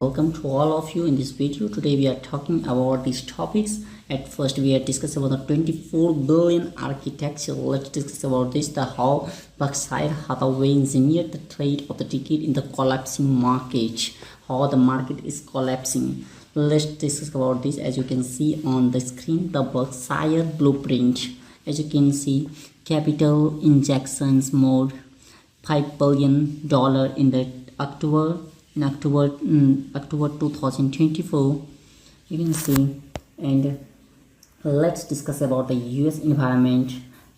Welcome to all of you in this video. Today we are talking about these topics. At first we are discussing about the 24 billion architecture. Let's discuss about this, the how Berkshire Hathaway engineered the trade of the ticket in the collapsing market, how the market is collapsing. Let's discuss about this. As you can see on the screen, the Berkshire blueprint. As you can see, capital injections mode, $5 billion in the October 2024, you can see. And let's discuss about the US environment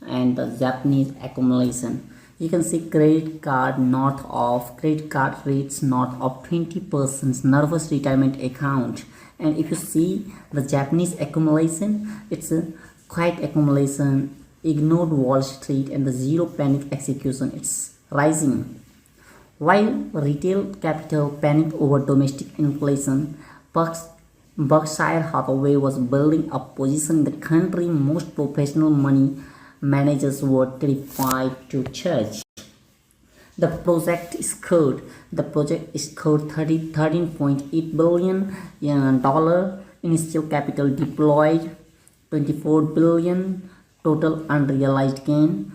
and the Japanese accumulation. You can see credit card rates north of 20%, nervous retirement account. And if you see the Japanese accumulation, it's a quiet accumulation, ignored Wall Street, and the zero panic execution, it's rising. While retail capital panicked over domestic inflation, Berkshire Hathaway was building a position in the country most professional money managers were terrified to touch. The project scored $13.8 billion initial capital deployed, $24 billion total unrealized gain,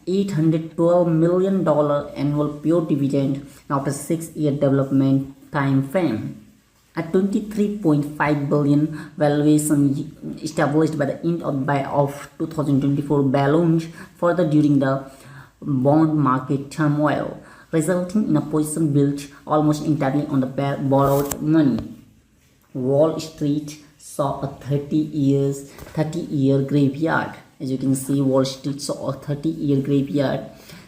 $812 million annual pure dividend after 6-year development time frame. A $23.5 billion valuation established by the end of 2024 ballooned further during the bond market turmoil, resulting in a position built almost entirely on the borrowed money. Wall Street saw a 30-year graveyard. As you can see, Wall Street saw a 30-year graveyard,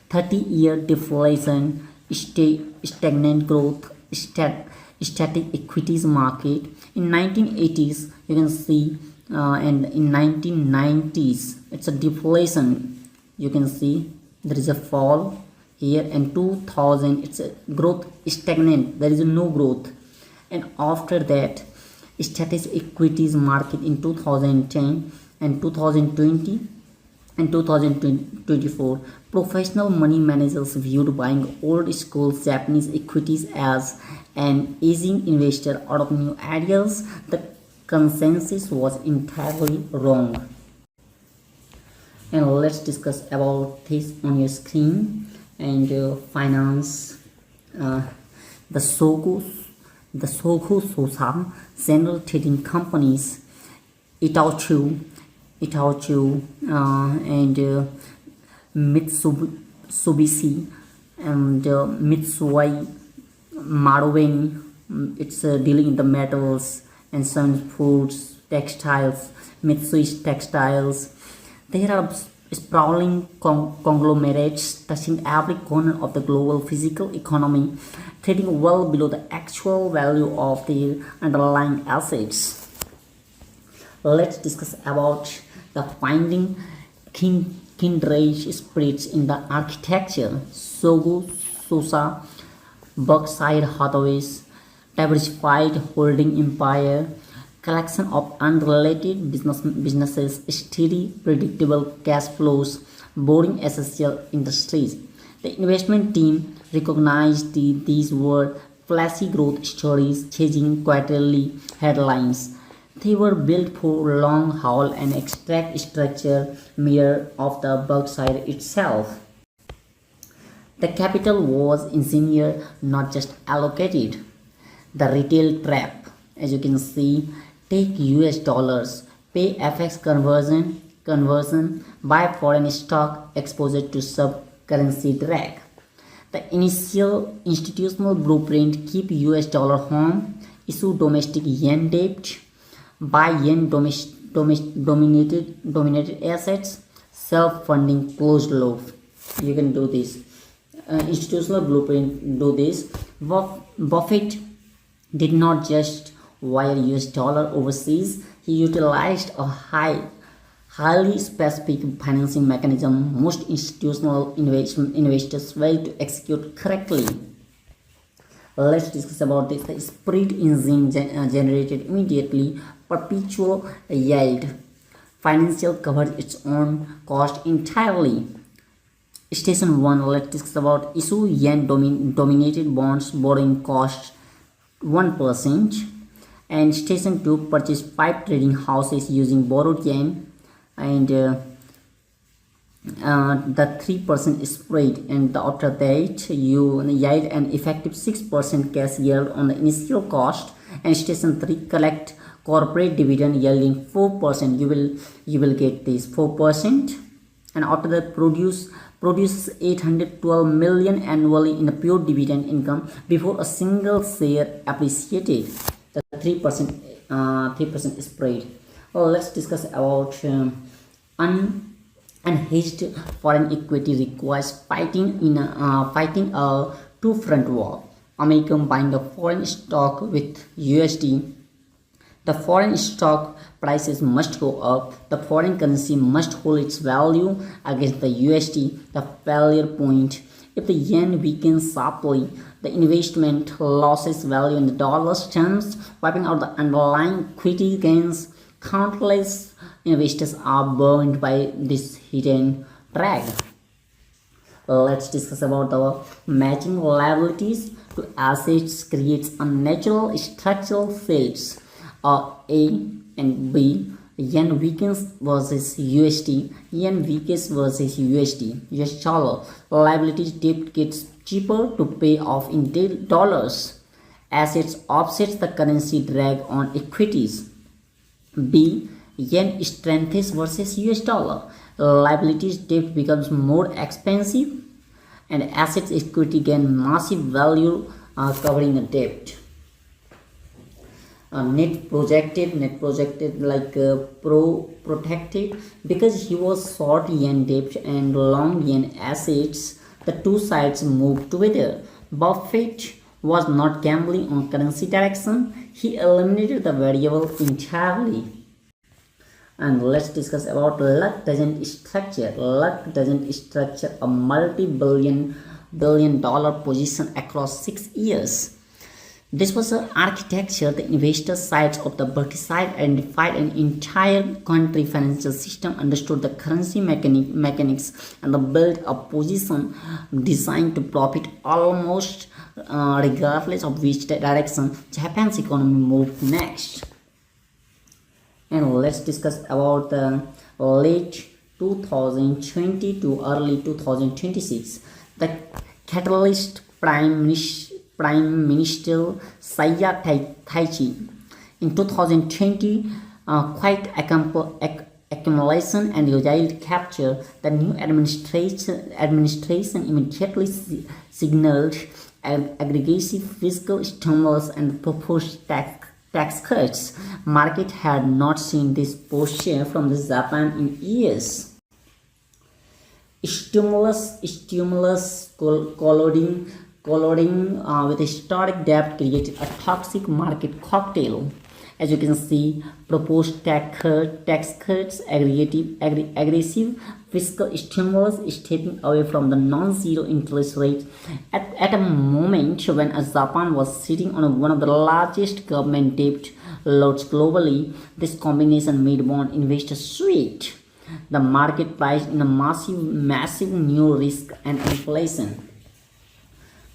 30-year deflation, stagnant growth, static equities market. In 1980s, you can see, and in 1990s, it's a deflation. You can see there is a fall here, and 2000, it's a growth stagnant. There is no growth, and after that, static equities market in 2010. And 2020 and 2024, professional money managers viewed buying old school Japanese equities as an easing investor out of new ideas. The consensus was entirely wrong. And let's discuss about this on your screen. And finance, the Sogo Sosa General Trading Companies, Itachi and Mitsubishi and Mitsui Marubeni. It's dealing in the metals and some foods, textiles, Mitsui Textiles. There are sprawling conglomerates touching every corner of the global physical economy, trading well below the actual value of their underlying assets. Let's discuss about the finding kindred spirits in the architecture. Sogo Sosa Berkshire Hathaway's diversified holding empire, collection of unrelated businesses, steady predictable cash flows, boring essential industries. The investment team recognized these were flashy growth stories chasing quarterly headlines. They were built for long haul and extract structure mirror of the Berkshire itself. The capital was engineered, not just allocated. The retail trap, as you can see, take US dollars, pay FX conversion, buy foreign stock, exposure to sub-currency drag. The initial institutional blueprint, keep US dollar home, issue domestic yen debt, buy yen dominated assets, self-funding closed loop. You can do this. Institutional blueprint do this. Buffett did not just wire US dollar overseas. He utilized a highly specific financing mechanism most institutional investors fail to execute correctly. Let's discuss about this. The spread engine generated immediately perpetual yield. Financial covers its own cost entirely. Station 1, let's discuss about issue yen dominated bonds, borrowing costs 1%, and station 2 purchased 5 trading houses using borrowed yen, and the 3% spread, and after that you yield an effective 6% cash yield on the initial cost, and station 3 collect corporate dividend yielding 4%. You will get this 4%, and after that produces 812 million annually in the pure dividend income before a single share appreciated. The 3% spread. Well, let's discuss about unhedged foreign equity requires fighting a two-front war. American buying the foreign stock with USD. The foreign stock prices must go up. The foreign currency must hold its value against the USD. The failure point. If the yen weakens sharply, the investment loses value in the dollar's terms, wiping out the underlying equity gains. Countless investors are burned by this hidden drag. Let's discuss about the matching liabilities to assets creates unnatural structural shades. A and B, yen weakens versus USD, yen weakens versus USD, US dollar. Liabilities debt gets cheaper to pay off in dollars. Assets offsets the currency drag on equities. B, yen strengthens versus US dollar. Liabilities debt becomes more expensive, and assets equity gain massive value covering a debt. Net projected like protected because he was short yen debt and long yen assets. The two sides moved together. Buffett was not gambling on currency direction. He eliminated the variable entirely. And let's discuss about luck doesn't structure a multi-billion dollar position across 6 years. This was an architecture. The investor sides of the Berkshire identified an entire country financial system, understood the currency mechanics, and built a position designed to profit almost regardless of which direction Japan's economy moved next. And let's discuss about the late 2020 to early 2026. The catalyst Prime Minister Saya Taichi. In 2020, quite accumulation and yield capture, the new administration immediately signaled aggressive fiscal stimulus and proposed tax cuts. Market had not seen this posture from the Japan in years. Stimulus colluding with historic debt created a toxic market cocktail. As you can see, proposed tax cuts, aggressive fiscal stimulus, stepping away from the non-zero interest rate at a moment when Japan was sitting on one of the largest government debt loads globally. This combination made bond investors sweat. The market priced in a massive new risk and inflation.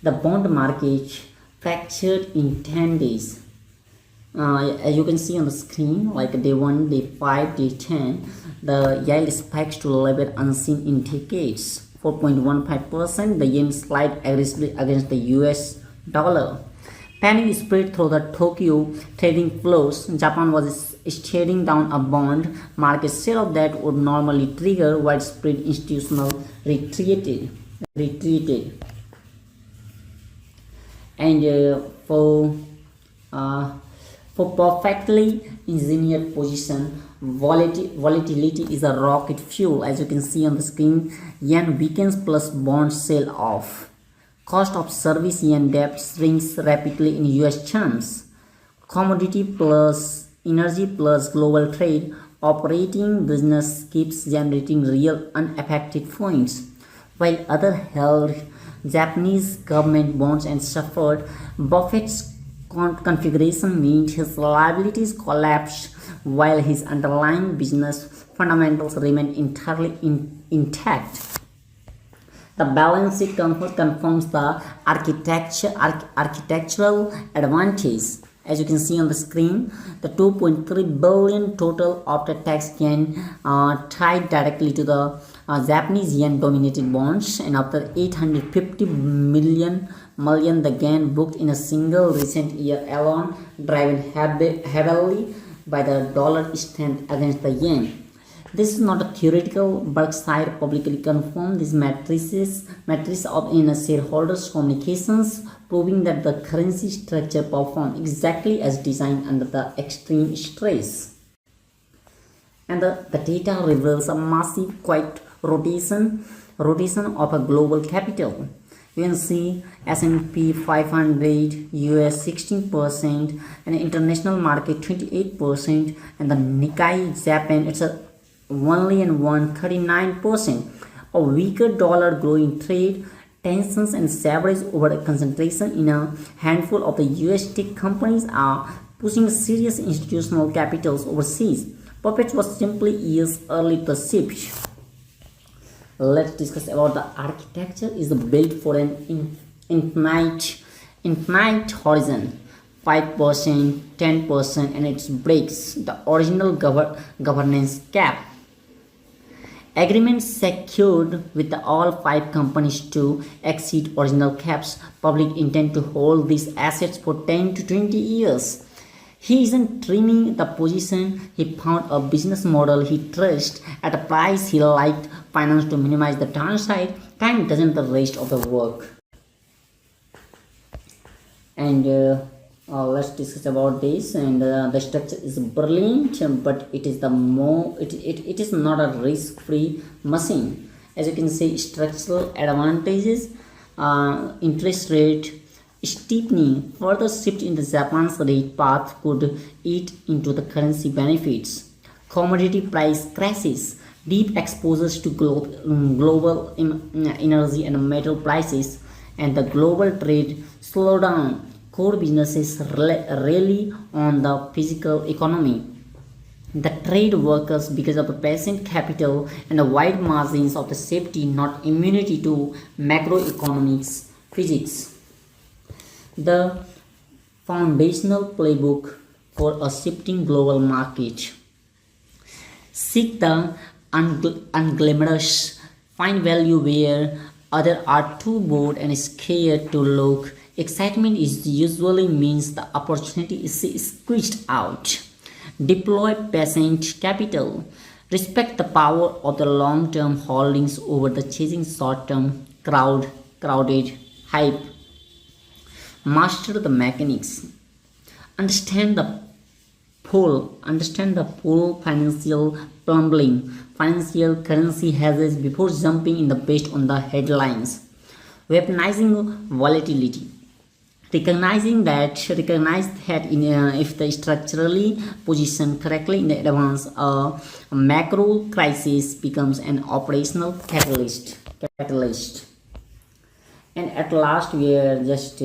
The bond market fractured in 10 days. As you can see on the screen, like day 1, day 5, day 10, the yield spikes to a level unseen in decades. 4.15%, the yen slide aggressively against the US dollar. Panic spread through the Tokyo trading floors. Japan was staring down a bond market sale that would normally trigger widespread institutional retreated. And for perfectly engineered position, volatility is a rocket fuel. As you can see on the screen, yen weakens plus bond sell off. Cost of service yen debt shrinks rapidly in US terms. Commodity plus energy plus global trade, operating business keeps generating real unaffected points, while other held Japanese government bonds and suffered. Buffett's configuration meant his liabilities collapsed while his underlying business fundamentals remained entirely intact. The balance sheet confirms the architectural advantage. As you can see on the screen, the 2.3 billion total after-tax gain tied directly to the Japanese yen-dominated bonds, and after 850 million the gain booked in a single recent year alone, driven heavily by the dollar strength against the yen. This is not a theoretical. Berkshire publicly confirmed these matrices in shareholders' communications, proving that the currency structure performed exactly as designed under the extreme stress. And the data reveals a massive quiet rotation of a global capital. You can see S&P 500 US 16% and the international market 28%, and the Nikkei Japan it's a only and 139%. A weaker dollar, growing trade tensions, and savage over concentration in a handful of the US tech companies are pushing serious institutional capitals overseas. Buffett was simply years early to the shift. Let's discuss about the architecture is built for an infinite horizon. 5%, 10%, and it breaks the original governance cap. Agreements secured with all 5 companies to exceed original caps. Public intend to hold these assets for 10 to 20 years. He isn't trimming the position. He found a business model he trusts at a price he liked. Finance to minimize the downside. Time doesn't the rest of the work. And let's discuss about this. And the structure is brilliant, but it is it is not a risk-free machine. As you can see, structural advantages, interest rate steepening, further shift in the Japan's rate path could eat into the currency benefits. Commodity price crashes, deep exposures to global energy and metal prices, and the global trade slowdown. Core businesses rely on the physical economy. The trade workers, because of the patient capital and the wide margins of the safety, not immunity to macroeconomics physics. The foundational playbook for a shifting global market. Seek the unglamorous, find value where others are too bored and scared to look. Excitement usually means the opportunity is squeezed out. Deploy patient capital. Respect the power of the long-term holdings over the chasing short-term crowded hype. Master the mechanics. Understand the pull financial plumbing, financial currency hedges before jumping in the based on the headlines. Weaponizing volatility. Recognize that if the structurally positioned correctly in advance, a macro crisis becomes an operational catalyst. And at last, we are just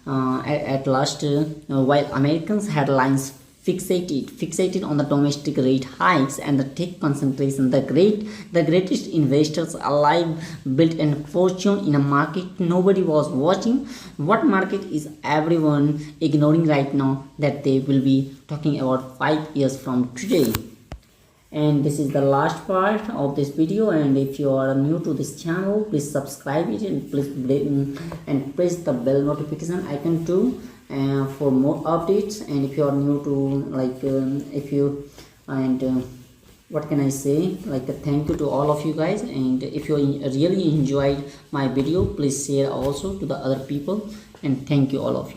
while Americans headlines fixated on the domestic rate hikes and the tech concentration, the greatest investors alive built a fortune in a market nobody was watching. What market is everyone ignoring right now that they will be talking about 5 years from today? And this is the last part of this video, and if you are new to this channel, please subscribe it and please press the bell notification icon too for more updates. And if you are new to what can I say, thank you to all of you guys, and if you really enjoyed my video, please share also to the other people, and thank you all of you.